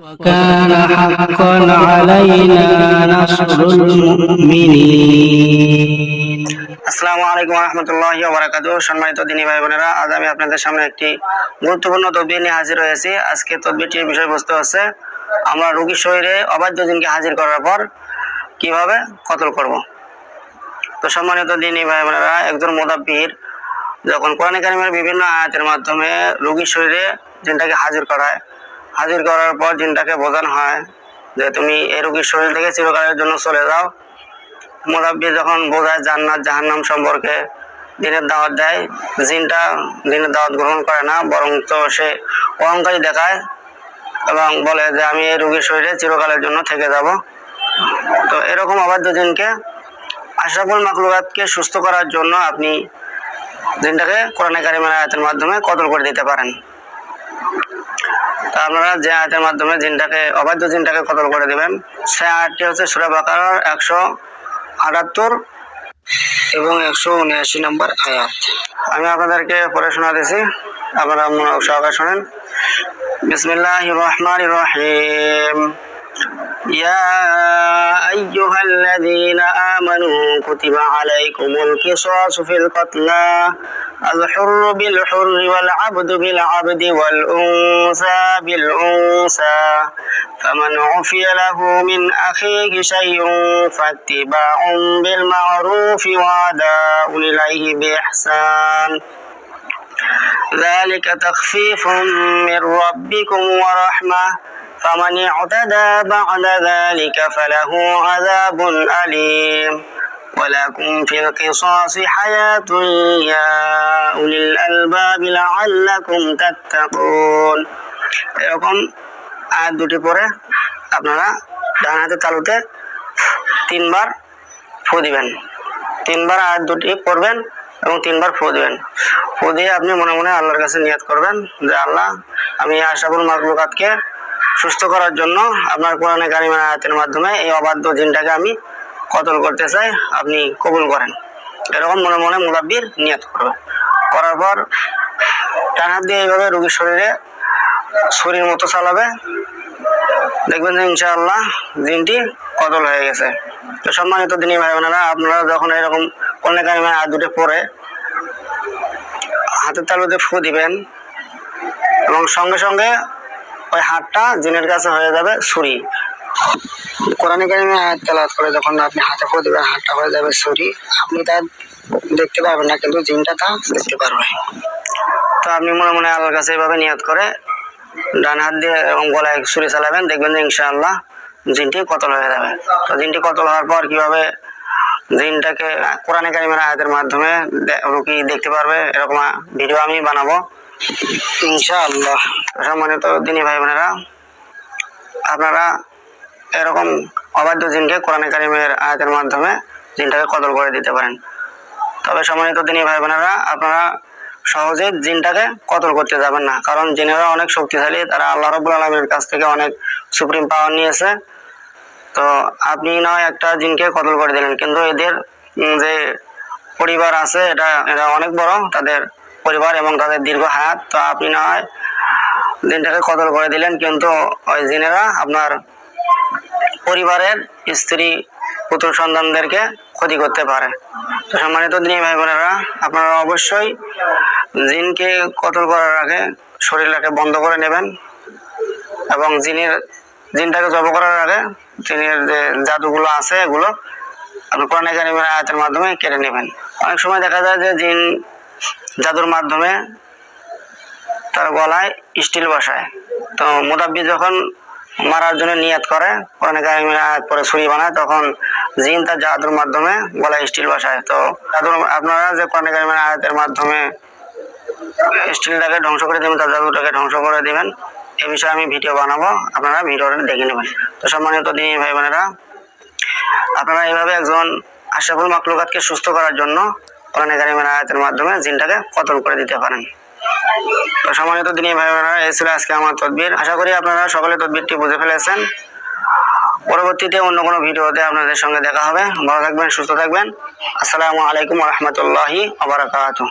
وكان حقا علينا نصر المؤمنين। আসসালামু আলাইকুম ওয়া রাহমাতুল্লাহি ওয়া বারাকাতুহু। সম্মানিত দিনী ভাই বোনেরা, আজ আমি আপনাদের সামনে একটি গুরুত্বপূর্ণ তদবির নিয়ে হাজির হয়েছি। আজকে তদবিরটির বিষয়বস্তু হচ্ছে আমরা রোগীর শরীরে অবাধ্য জিনকে হাজির করার পর কিভাবে কতল করব। তো সম্মানিত দিনী ভাই বোনেরা, একজন মুদাব্বির যখন কোরআন কারীমের বিভিন্ন আয়াতের মাধ্যমে রোগীর শরীরে জিনটাকে হাজির করায়, হাজির করার পর জিনটাকে বোঝানো হয় যে তুমি এই রোগীর শরীর থেকে চিরকালের জন্য চলে যাও। মুদাব্বির যখন বোঝায় জান্নাত জাহান্নাম সম্পর্কে, দিনের দাওয়াত দেয়, জিনটা দিনের দাওয়াত গ্রহণ করে না, বরং তো সে অহংকারী দেখায় এবং বলে যে আমি এই রোগীর শরীরে চিরকালের জন্য থেকে যাব। তো এরকম অবাধ্য জিনকে, আশরাফুল মাখলুকাতকে সুস্থ করার জন্য আপনি জিনটাকে কোরআন কারীমের আয়াতের মাধ্যমে কতল করে দিতে পারেন। তা আপনারা যে আয়াতের মাধ্যমে জিনটাকে, অবাধ্য জিনটাকে কতল করে দিবেন, সে আয়াতটি হচ্ছে সূরা বাকারার 178 এবং 179 নম্বর আয়াত। আমি আপনাদেরকে পড়ে শোনাতেছি, আপনারা সহকারে শোনেন। বিসমিল্লাহির রহমানির রহিম। يا أيها الذين آمنوا كتب عليكم القصاص في القتلى الحر بالحر والعبد بالعبد والأنثى بالأنثى فمن عفي له من أخيه شيء فاتباع بالمعروف وأداء إليه بإحسان ذلك تخفيف من ربكم ورحمة فمن اعتدى بعد ذلك فله عذاب أليم ولكم في القصاص حياة يا أولي الألباب لعلكم تتقون। এরকম আয়াত দুটি পরে আপনারা ডান হাতের তালুতে 3 বার ফু দিবেন। 3 বার আয়াত দুটি পড়বেন এবং 3 বার ফু দিবেন। ফু দিয়ে আপনি মনে মনে আল্লাহর কাছে নিয়ত করবেন যে আল্লাহ, আমি আশরাফুল মাখলুকাতকে সুস্থ করার জন্য আপনার কোরআন কারীমের আয়াতের মাধ্যমে এই অবাধ্য জিনটাকে আমি কতল করতে চাই, আপনি কবুল করেন। এরকম মনে মনে মুদাব্বির নিয়ত করবে। করার পর ডান হাত দিয়ে এইভাবে রোগীর শরীরে ছুরির মতো চালাবে, দেখবেন যে ইনশাআল্লাহ জিনটি কতল হয়ে গেছে। তো সম্মানিত দিনী ভাই বোনেরা, আপনারা যখন এরকম কোরআন কারীমের আয়াত দুটো পড়ে হাতের তালুতে ফু দিবেন এবং সঙ্গে সঙ্গে ওই হাতটা জিনের কাছে হয়ে যাবে ছুরি। কোরআন কারীমের আয়াত তেলাওয়াত করে যখন আপনি হাতে ফু দিবেন, হাতটা হয়ে যাবে ছুরি। আপনি তা দেখতে পারবেন না, কিন্তু জিনটা তা দেখতে পারবে। তো আপনি মনে মনে আল্লাহর কাছে এইভাবে নিয়ত করে ডান হাত দিয়ে এবং গলায় ছুরি চালাবেন, দেখবেন যে ইনশাআল্লাহ জিনটি কতল হয়ে যাবে। তো জিনটি কতল হওয়ার পর কিভাবে জিনটাকে কোরআন কারীমের আয়াতের মাধ্যমে রোগী দেখতে পারবে, এরকম ভিডিও আমি বানাবো ইনশাআল্লাহ। সম্মানিত দিনী ভাই বোনেরা, আপনারা এরকম অবাধ্য জিনকে কোরআন কারীমের আয়াতের মাধ্যমে জিনটাকে কতল করে দিতে পারেন। তবে সম্মানিত দিনী ভাই বোনেরা, আপনারা সহজে জিনটাকে কতল করতে যাবেন না, কারণ জিনেরা অনেক শক্তিশালী, তারা আল্লাহ রাব্বুল আলামিনের কাছ থেকে অনেক সুপ্রিম পাওয়ার নিয়েছে। তো আপনি নয় একটা জিনকে কতল করে দিলেন, কিন্তু এদের যে পরিবার আছে এটা অনেক বড়, তাদের পরিবার এবং তাদের দীর্ঘ হায়াত। তো আপনি না হয় জিনটাকে কতল করে দিলেন, কিন্তু ওই জিনেরা আপনার পরিবারের স্ত্রী পুত্র সন্তানদেরকে ক্ষতি করতে পারে। তো সম্মানিত দিনী ভাই বোনেরা, আপনারা অবশ্যই জিনকে কতল করার আগে শরীরটাকে বন্ধ করে নেবেন এবং জিনটাকে জব করার আগে জিনের যে জাদুগুলো আছে এগুলো আপনি কোরআন কারীমের আয়াতের মাধ্যমে কেটে নেবেন। অনেক সময় দেখা যায় যে জিন জাদুর মাধ্যমে তার গলায় স্টিল বসায়। তো মুদাব্বির যখন মারার জন্য নিয়ত করে, কোরআন কারীমের আয়াত পরে ছুরি বানায়, তখন জিন তার জাদুর মাধ্যমে গলায় স্টিল বসায়। তো আপনারা যে কোরআন কারীমের আয়াতের মাধ্যমে স্টিলটাকে ধ্বংস করে দেবেন, তার জাদুটাকে ধ্বংস করে দেবেন, এই বিষয়ে আমি ভিডিও বানাবো, আপনারা ভিডিওটা দেখে নেবেন। তো সম্মানিত দিনী ভাই বোনেরা, আপনারা এইভাবে একজন আশরাফুল মাখলুকাতকে সুস্থ করার জন্য কোরআন কারীমের আয়াতের মাধ্যমে জিনটাকে কতল করে দিতে পারেন। তো সম্মানিত দিনী ভাই বোনেরা, এই ছিল আজকে আমার তদবির। আশা করি আপনারা সকলে তদবিরটি বুঝে ফেলেছেন। পরবর্তীতে অন্য কোনো ভিডিওতে আপনাদের সঙ্গে দেখা হবে। ভালো থাকবেন, সুস্থ থাকবেন। আসসালামু আলাইকুম ওয়া রাহমাতুল্লাহি ওয়া বারাকাতুহু।